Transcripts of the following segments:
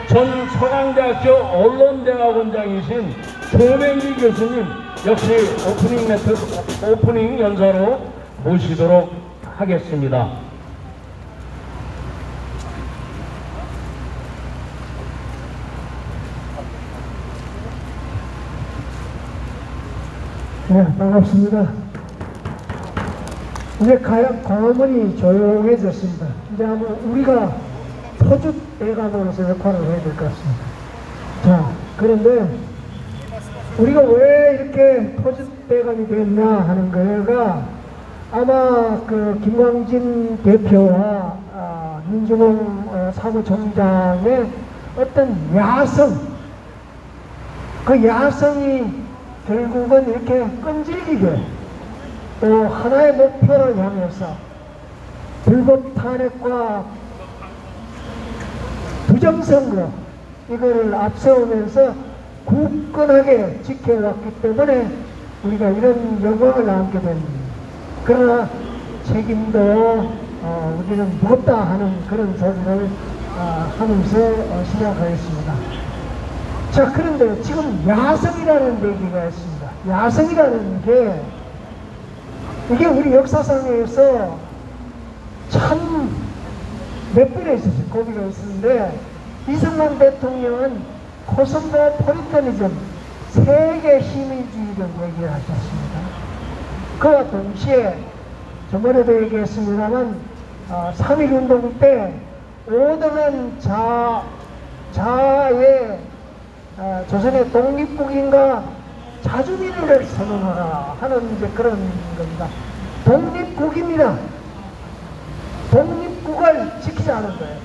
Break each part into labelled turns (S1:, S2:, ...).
S1: 전 서강대학교 언론대학원장이신 조명기 교수님 역시 오프닝 연사로 모시도록 하겠습니다.
S2: 네, 반갑습니다. 이제 광화문이 조용해졌습니다. 이제 아마 우리가 터줏대감으로서 역할을 해야 될 것 같습니다. 자, 그런데 우리가 왜 이렇게 터줏대감이 됐나 하는 거가 아마 그 김광진 대표와 민주홍 사무총장의 어떤 야성, 그 야성이 결국은 이렇게 끈질기게 또 하나의 목표를 향해서 불법 탄핵과 부정선거 이거를 앞세우면서 굳건하게 지켜왔기 때문에 우리가 이런 영광을 안게 됩니다. 그러나 책임도 우리는 무겁다 하는 그런 소리를 하면서 시작하겠습니다. 자, 그런데 지금 야성이라는 얘기가 있습니다. 야성이라는 게 이게 우리 역사상에서 참 몇 번에 있었어요. 고비가 있었는데 이승만 대통령은 코스모폴리터니즘, 세계 시민주의를 얘기를 하셨습니다. 그와 동시에 저번에도 얘기했습니다만 3.1운동 때 오늘은 자아의 조선의 독립국인과 자주민을 선언하라 하는 이제 그런 겁니다. 독립국입니다. 독립국을 지키자는 거예요.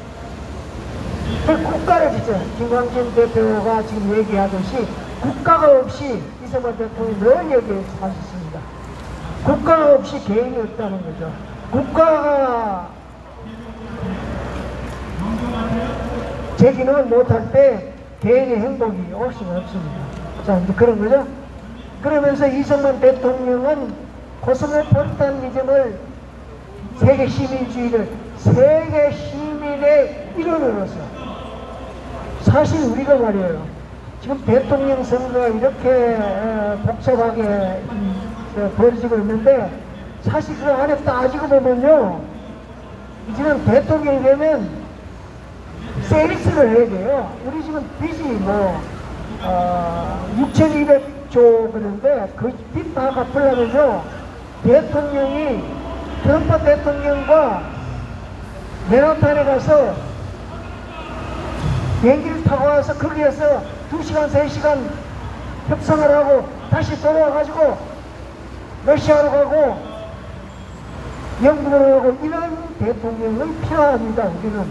S2: 그 국가를 지켜. 김광진 대표가 지금 얘기하듯이 국가가 없이 이승만 대통령이 늘 얘기하셨습니다. 국가가 없이 개인이 없다는 거죠. 국가가 제 기능을 못할 때 개인의 행복이 없이 없습니다. 자, 이제 그런 거죠. 그러면서 이승만 대통령은 코스모폴리탄리즘을 세계 시민주의를 세계 시민의 일원으로서 사실 우리가 말이에요. 지금 대통령 선거가 이렇게 복잡하게 벌어지고 있는데 사실 그 안에 따지고 보면요. 지금 대통령이 되면 세일스를 해야 돼요. 우리 지금 빚이 6,200조 그런데 그 빚 다 갚으려면요. 대통령이 트럼프 대통령과 맨하탄에 가서 비행기를 타고 와서 거기에서 2시간, 3시간 협상을 하고 다시 돌아와가지고 러시아로 가고 영국으로 가고 이런 대통령이 필요합니다. 우리는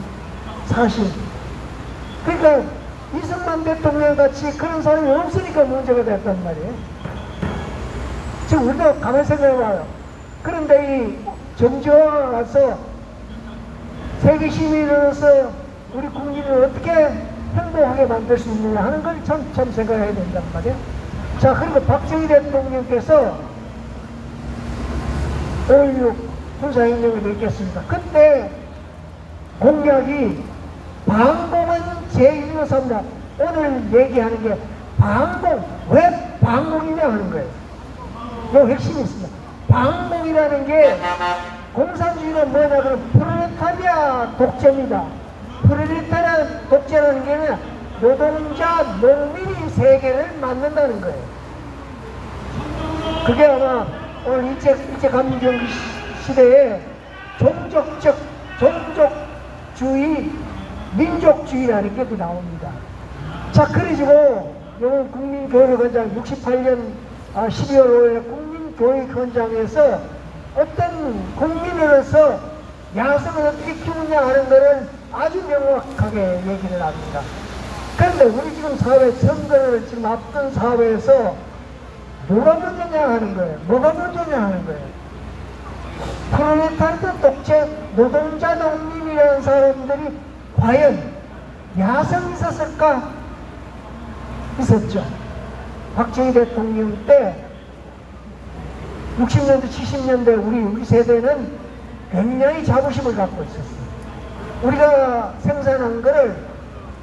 S2: 사실. 그러니까 이승만 대통령 같이 그런 사람이 없으니까 문제가 됐단 말이에요. 지금 우리가 가만히 생각해봐요. 그런데 이 정치화가 가서 세계 시민으로서 우리 국민을 어떻게 행복하게 만들 수 있느냐 하는 걸 참 생각해야 된단 말이에요. 자, 그리고 박정희 대통령께서 5.16 군사혁명을 일으켰습니다. 그때 공약이 방공은 제1로 삼다. 오늘 얘기하는 게 방공, 왜 방공이냐 하는 거예요. 요 핵심이 있습니다. 방공이라는 게 공산주의는 뭐냐 그러면 프롤레타리아 독재입니다. 프롤레타리아 독재라는 게 노동자, 농민이 세계를 만든다는 거예요. 그게 아마 오늘 일제감정 시대에 종족주의, 민족주의라는 게 나옵니다. 자, 그래가지고 이번 국민교육원장 68년 12월 5일 국민교육원장에서 어떤 국민으로서 야성을 어떻게 키우느냐 하는 것을 아주 명확하게 얘기를 합니다. 그런데 우리 지금 사회, 선거를 지금 앞둔 사회에서 뭐가 문제냐 하는 거예요. 뭐가 문제냐 하는 거예요. 프롤레타리아 독재, 노동자 농민이라는 사람들이 과연 야성이 있었을까? 있었죠. 박정희 대통령 때 60년대, 70년대 우리 세대는 굉장히 자부심을 갖고 있었어요. 우리가 생산한 거를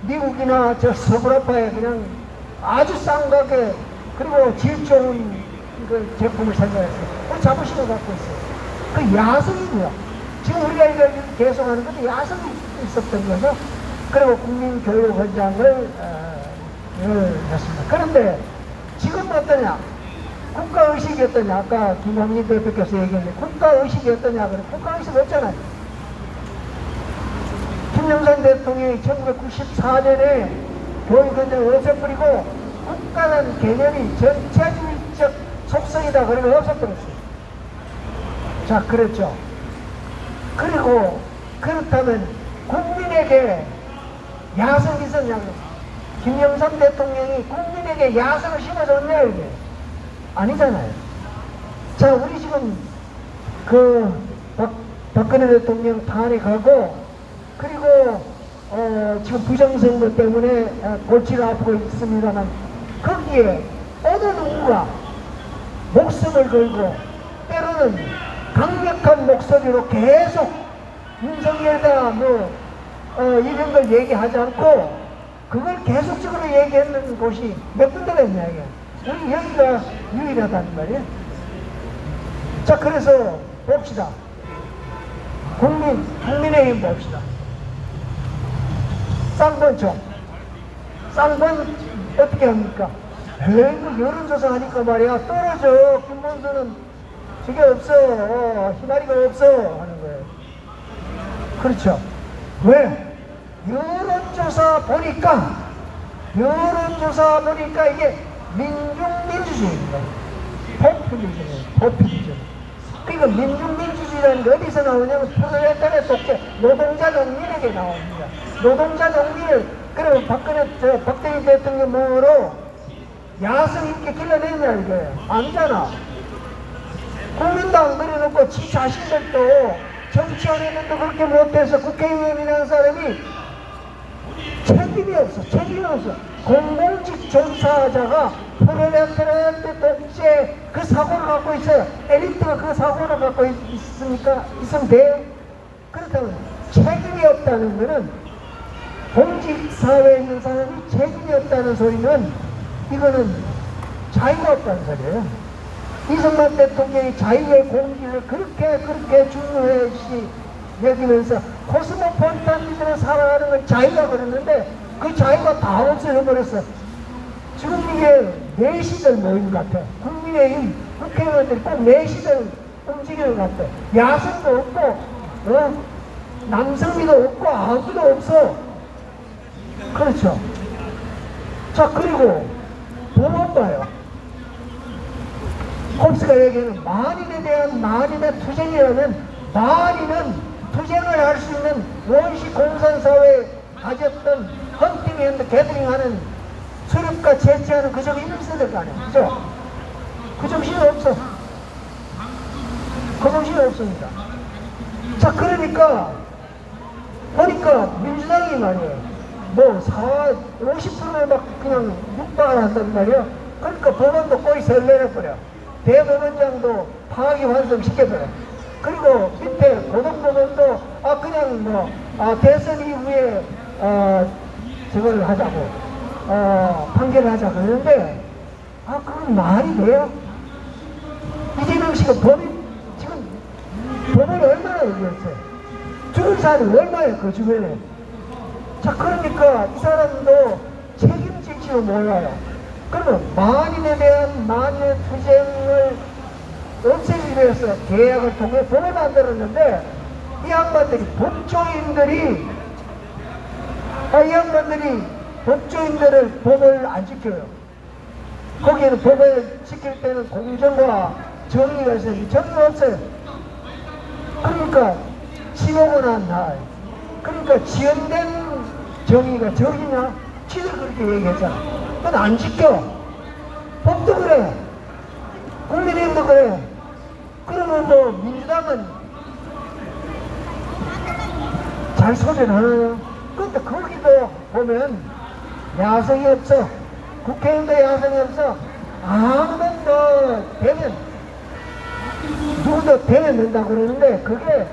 S2: 미국이나 저 서구라파에 그냥 아주 싼 가격에 그리고 질 좋은 그 제품을 생산했어요. 그 자부심을 갖고 있어요. 그 야성이고요. 지금 우리가 이걸 계속하는 것도 야성이 있었던 거죠. 그리고 국민교육원장을 했습니다. 그런데 지금 어떠냐? 국가의식이 어떠냐? 아까 김홍민 대표께서 얘기했는데 국가의식이 어떠냐? 그래 국가의식 없잖아요. 김영삼 대통령이 1994년에 교육원장을 없애버리고 국가라는 개념이 전체주의적 속성이다 그러면 없애버렸어요. 자, 그렇죠. 그리고 그렇다면 국민에게 야성이 있었냐고. 김영삼 대통령이 국민에게 야성을 심어줬냐 이게 아니잖아요. 자, 우리 지금 그 박근혜 대통령 탄핵하고 그리고 지금 부정선거 때문에 골치가 아프고 있습니다만 거기에 어느 누군가 목숨을 걸고 때로는 강력한 목소리로 계속 윤석열이다 이런 걸 얘기하지 않고 그걸 계속적으로 얘기했는 곳이 몇 군데가 있냐 이게. 우리 여기가 유일하다는 말이에요. 자, 그래서 봅시다. 국민의힘 봅시다. 쌍권총. 쌍권 어떻게 합니까? 에이, 여론조사 하니까 말이야. 떨어져. 김문수는 저게 없어. 희마리가 없어. 하는 거예요. 그렇죠. 왜? 여론조사 보니까 이게 민중민주주의입니다. 포퓰리즘. 그러니까 민중민주주의라는 게 어디서 나오냐면 프롤레타리아 독재, 노동자 농민에게 나옵니다. 노동자 농민을, 그리고 박정희 대통령 몸으로 야성 있게 길러내냐 이거예요. 아니잖아. 국민당 그려놓고 지 자신들도 정치원에도 그렇게 못해서 국회의원이라는 사람이 책임이 없어. 공공직 종사자가 프롤레타리아 독재 그 사고를 갖고 있어요. 엘리트가 그 사고를 갖고 있으면 돼요? 그렇다면 책임이 없다는 것은 공직사회에 있는 사람이 책임이 없다는 소리는 이거는 자유가 없다는 소리예요. 이승만 대통령이 자유의 공기를 그렇게 중요시 여기면서 코스모폴리탄들을 살아가는 건 자유가 그랬는데 그 자유가 다 없어져버렸어. 지금 이게 내시들 모임 같아. 국민의힘 국회의원들이 꼭 내시들 움직이는 것 같아. 야성도 없고 남성미도 없고 아무도 없어. 그렇죠. 자, 그리고 법원 봐요. 홉스가 얘기하는 만인에 대한 만인의 투쟁이라면 만인은 투쟁을 할 수 있는 원시 공산사회에 가졌던 헌팅앤 게더링하는 수렵과 채취하는 그 정신이 있어야 될 거 아니에요. 그죠? 그 정신이 없어. 그 정신이 없습니다. 자, 그러니까 보니까 민주당이 말이에요. 50%를 막 그냥 육박을 한단 말이에요. 그러니까 법원도 꼬리 설레내버려. 대법원장도 파악이 완성시켜버려. 그리고 밑에 고등법원도 그냥 대선 이후에 저걸 하자고 판결을 하자 그러는데 그건 말이 돼요? 이재명 씨가 지금 법을 얼마나 얘기했어요? 죽은 사람이 얼마예요 그 주변에? 자, 그러니까 이 사람도 책임질지도 몰라요. 그러면 만인에 대한 만인의 투쟁을 없애기 위해서 계약을 통해 법을 만들었는데 이 양반들이 법조인들을 법을 안 지켜요. 거기에는 법을 지킬 때는 공정과 정의가 있어요. 정의가 없어요. 그러니까 지목을 한 날, 그러니까 지연된 정의가 정의냐? 지들 그렇게 얘기했잖아. 그건 안 지켜. 법도 그래. 국민의힘도 그래. 그러면 민주당은 잘 소리를 하나요? 그런데 거기도 보면 야성이 없어. 국회의원도 야성이 없어. 아무도 되면 누구도 되면 된다고 그러는데 그게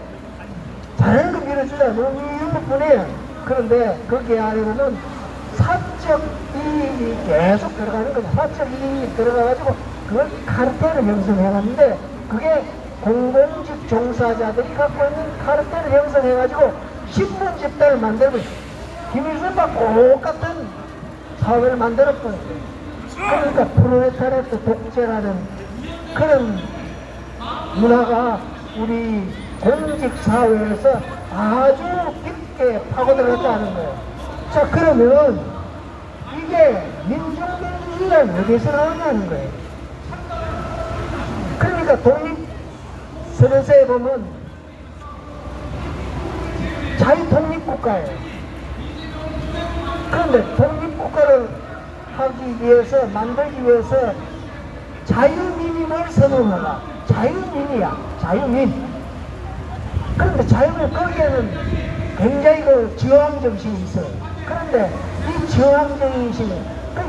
S2: 잘하는 거 민주주의가 너무 일부분이에요. 그런데 거기에 안에는 사적 이익이 계속 들어가는 거죠. 사적 이익이 들어가가지고 그걸 카르텔을 형성해놨는데 그게 공공직 종사자들이 갖고 있는 카르텔을 형성해가지고 신문 집단을 만들고 김일성과 똑같은 사회를 만들었거든요. 그러니까 프롤레타리아트 독재라는 그런 문화가 우리 공직사회에서 아주 깊게 파고들었다는 거예요. 자, 그러면 이게 민중민주주의가 어디서 나오냐는 거예요. 그러니까 독립선언서에 보면 자유독립국가예요. 그런데 독립국가를 하기 위해서, 만들기 위해서 자유민임을 선언하라. 자유민이야. 자유민. 그런데 자유민 거기에는 굉장히 그 저항정신이 있어요. 그런데 이 저항정신이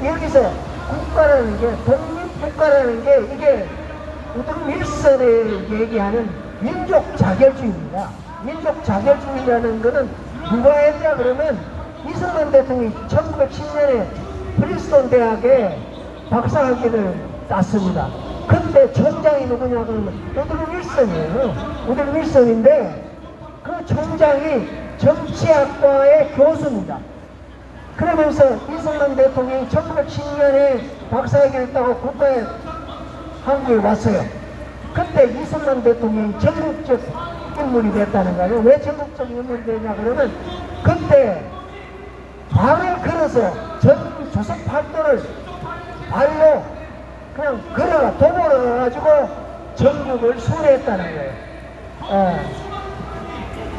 S2: 여기서 국가라는 게, 독립국가라는 게 이게 우드로 윌슨이 얘기하는 민족 자결주의입니다. 민족 자결주의라는 거는 누가 했냐 그러면 이승만 대통령이 1910년에 프린스턴 대학에 박사학위를 땄습니다. 그때 총장이 누구냐 그러면 우드로 윌슨이에요. 우드로 윌슨인데 그 총장이 정치학과의 교수입니다. 그러면서 이승만 대통령이 1910년에 박사학위를 따고 국가에 한국에 왔어요. 그때 이승만 대통령이 전국적 인물이 됐다는 거예요. 왜 전국적 인물이 되냐 그러면 그때 발을 걸어서 전 조선 팔도를 발로 그냥 걸어가 도보를 해가지고 전국을 순회했다는 거예요.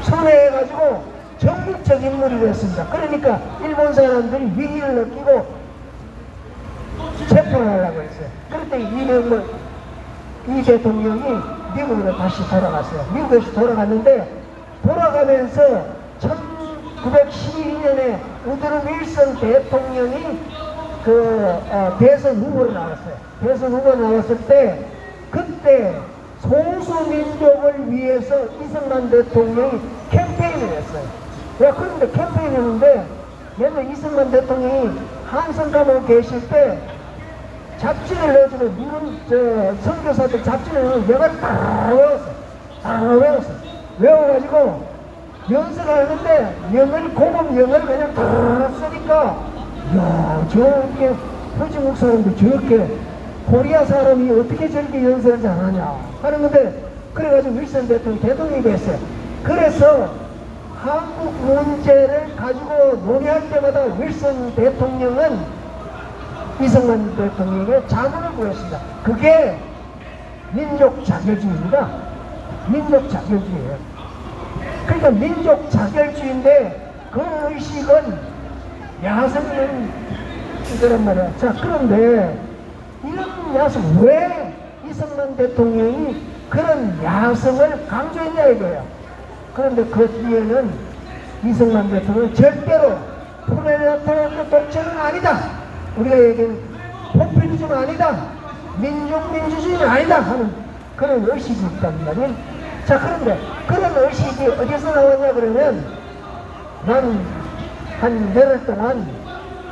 S2: 순회해가지고 전국적 인물이 됐습니다. 그러니까 일본 사람들이 위기를 느끼고 체포를 하려고 했어요. 그때 이 대통령이 미국으로 다시 돌아갔어요. 미국에서 돌아갔는데 돌아가면서 1912년에 우드로 윌슨 대통령이 대선 후보로 나왔어요. 대선 후보로 나왔을 때 그때 소수민족을 위해서 이승만 대통령이 캠페인을 했어요. 그런데 캠페인을 했는데 옛날 이승만 대통령이 한성 감옥에 계실 때 잡지를 내주고 선교사들 잡지를 내주고 영어를 다 외웠어요. 다 외웠어요. 외워가지고 연설을 하는데 영어를 고급 영어를 그냥 다 쓰니까 야 저렇게 표지국 사람들 저렇게 코리아 사람이 어떻게 저렇게 연설을 잘하냐 하는 건데 그래가지고 윌슨 대통령이 됐어요. 그래서 한국 문제를 가지고 논의할 때마다 윌슨 대통령은 이승만 대통령에게 자문을 구했습니다. 그게 민족 자결주의입니다. 민족 자결주의예요. 그러니까 민족 자결주의인데 그 의식은 야성인 이거란 말이야. 자, 그런데 이런 야성, 왜 이승만 대통령이 그런 야성을 강조했냐 이거야. 그런데 그 뒤에는 이승만 대통령은 절대로 프롤레타리아트 독재는 아니다. 우리가 얘기하는 포퓰리즘 아니다. 민족민주주의는 아니다 하는 그런 의식이 있단 말이에요. 자, 그런데 그런 의식이 어디서 나왔냐 그러면 난 한 열흘 동안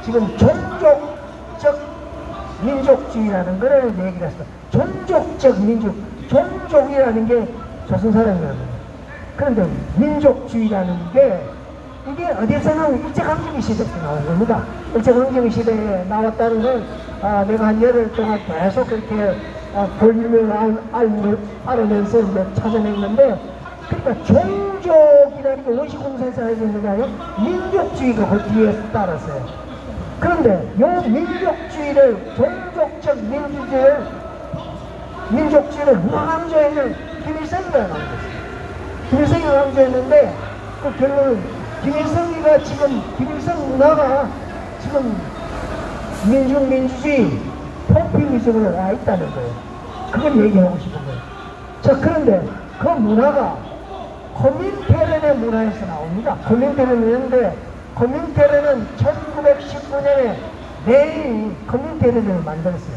S2: 지금 종족적 민족주의라는 거를 얘기를 했어. 종족적 민족, 종족이라는 게 조선 사람이라는 거예요. 그런데 민족주의라는 게 이게 어디서는 일제강점기 시대부터 나온 겁니다. 일제강점기 시대에 나왔다는 건 내가 한 열흘 동안 계속 그렇게 볼륨을 알으면서 이제 찾아냈는데 그러니까 종족이라는 게 원시공사에서 해주는 게 아니라 민족주의가 그 뒤에 따랐어요. 그런데 이 민족주의를 종족적 민족주의를 누가 강조했냐면 김일성이가 강조했어요. 김일성이 강조했는데 그 결론은 김일성이가 지금 김일성 문화가 지금 민족민주주의 포퓰리즘으로 와 있다는 거예요. 그걸 얘기하고 싶은 거예요. 자, 그런데 그 문화가 코민테른의 문화에서 나옵니다. 코민테른인데 코민테른은 1919년에 내일 코민테른을 만들었어요.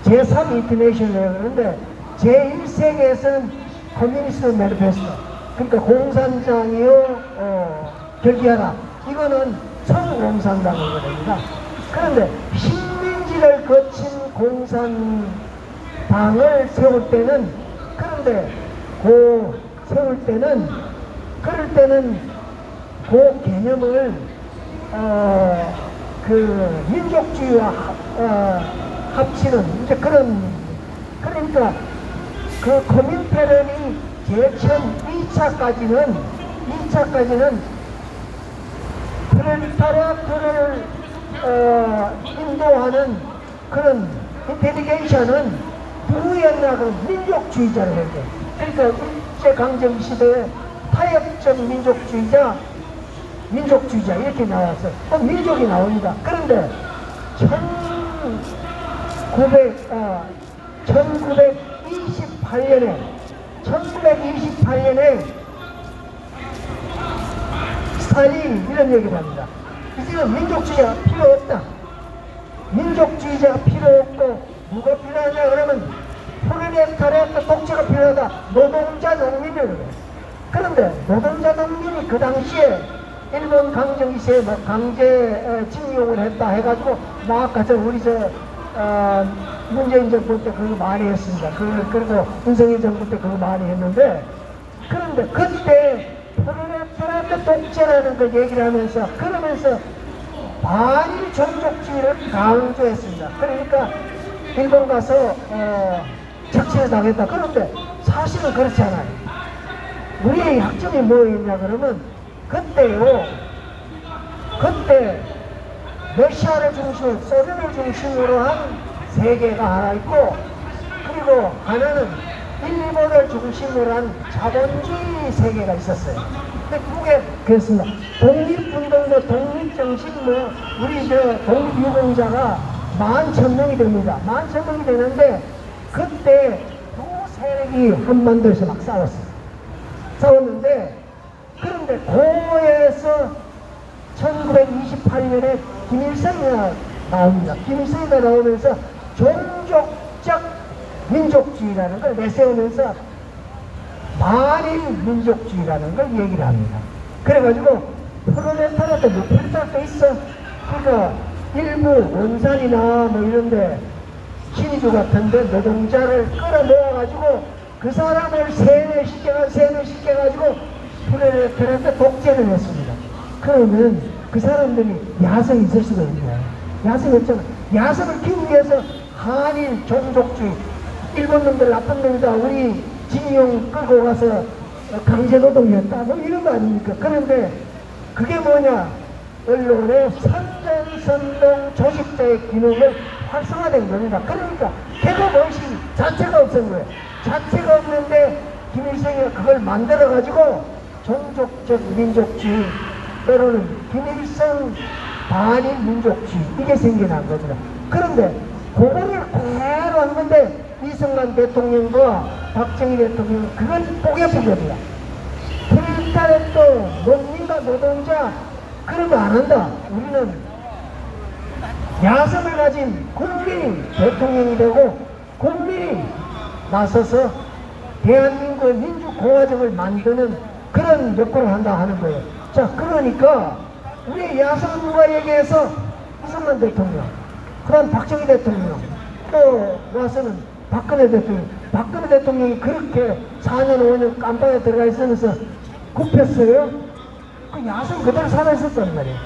S2: 제3 인터내셔널 그런데 제1세계에서는 커뮤니스트 매니페스토 그러니까 공산당이요 결기하라. 이거는 청공산당인 겁니다. 그런데 식민지를 거친 공산당을 세울 때는 그런데 세울 때는 그럴 때는 그 개념을 그 민족주의와 합치는 이제 그러니까 그 코민테런이 제천 2차까지는 프롤레타리아트를 인도하는 그런 인텔리겐션은 누구였나 그런 민족주의자를 했대. 그러니까 일제강점 시대에 타협적 민족주의자 이렇게 나왔어요. 민족이 나옵니다. 그런데 1928년에 스탈린이 이런 얘기를 합니다. 이제는 민족주의자가 필요 없다. 민족주의자가 필요 없고 누가 필요하냐 그러면 프롤레타리아트 독재가 필요하다. 노동자 농민이라고 그래요. 그런데 노동자 농민이 그 당시에 일본 강점 시대에 강제 징용을 했다 해가지고 막 가서 우리 문재인 정부 때 그거 많이 했습니다. 그리고 윤석열 정부 때 그거 많이 했는데, 그런데 그때 프롤레타리아트 독재라는 걸 얘기를 하면서 그러면서 반일 종족주의를 강조했습니다. 그러니까 일본 가서 착취를 당했다. 그런데 사실은 그렇지 않아요. 우리의 약점이 뭐였냐 그러면 그때 러시아를 중심으로 소련을 중심으로 한 세계가 하나 있고, 그리고 하나는 일본을 중심으로 한 자본주의 세계가 있었어요. 근데 그게 그렇습니다. 독립운동, 독립정신, 우리 독립유공자가 11,000명이 됩니다. 11,000명이 되는데, 그때 두 세력이 한반도에서 막 싸웠는데, 그런데 고에서 1928년에 김일성이 나옵니다. 김일성이가 나오면서 종족적 민족주의라는 걸 내세우면서 반일 민족주의라는 걸 얘기를 합니다. 그래가지고 프롤레타리아트 프롤레타리아트 있어. 그러니까 일부 원산이나 뭐 이런데 신의주 같은데 노동자를 끌어모아가지고 그 사람을 세뇌시켜가지고 프롤레타리아트 독재를 했습니다. 그러면 그 사람들이 야성이 있을 수가 있나요? 야성이 없잖아. 야성을 키우기 위해서 한일 종족주의, 일본 놈들 나쁜 놈이다, 우리 징용 끌고 가서 강제노동이었다, 뭐 이런 거 아닙니까? 그런데 그게 뭐냐? 언론의 선전선동 조직자의 기능을 활성화된 겁니다. 그러니까 개거의식 자체가 없은 거예요. 자체가 없는데 김일성이 그걸 만들어가지고 종족적 민족주의, 때로는 김일성 반일 민족주의, 이게 생겨난 겁니다. 그런데 그거를 그대로 한 건데 이승만 대통령과 박정희 대통령은 그걸 뽀개본 겁니다. 프롤레타리아트 농민과 노동자 그런 거 안 한다. 우리는 야성을 가진 국민이 대통령이 되고 국민이 나서서 대한민국의 민주공화정을 만드는 그런 역할을 한다 하는 거예요. 자, 그러니까 우리 야성과 얘기해서 이승만 대통령, 그 다음 박정희 대통령, 또 와서는 박근혜 대통령이 그렇게 4년 5년 깜빵에 들어가 있으면서 굽혔어요. 그 야성 그대로 살아있었단 말이에요.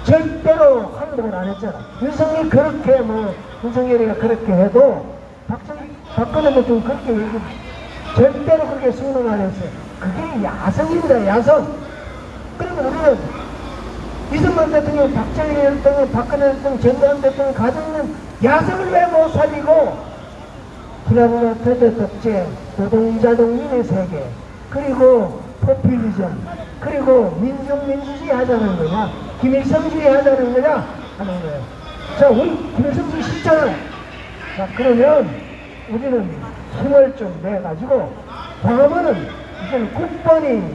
S2: 절대로 항복을 안 했잖아. 윤석열이가 그렇게 해도 박근혜 대통령이 그렇게 얘기, 절대로 그렇게 승론 안 했어요. 그게 야성입니다, 야성. 그러면 우리는 이승만 대통령, 박정희 대통령, 박근혜 대통령, 전두환 대통령 가정은 야성을 왜 못 살리고 프롤레타리아트 독재, 노동자 농민의 세계, 그리고 포퓰리즘, 그리고 민족민주주의 하자는 거냐, 김일성주의 하자는 거냐 하는 거예요. 자, 우리 김일성주의 싫잖아요. 자, 그러면 우리는 힘을 좀 내가지고 광화문은 이제는 국본이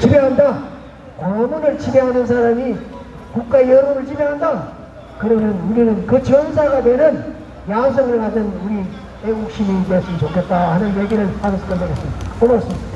S2: 지배한다. 광화문을 지배하는 사람이 국가 여론을 지배한다. 그러면 우리는 그 전사가 되는 야성을 가진 우리 애국 시민이 됐으면 좋겠다 하는 얘기를 하면서 끝내겠습니다. 고맙습니다.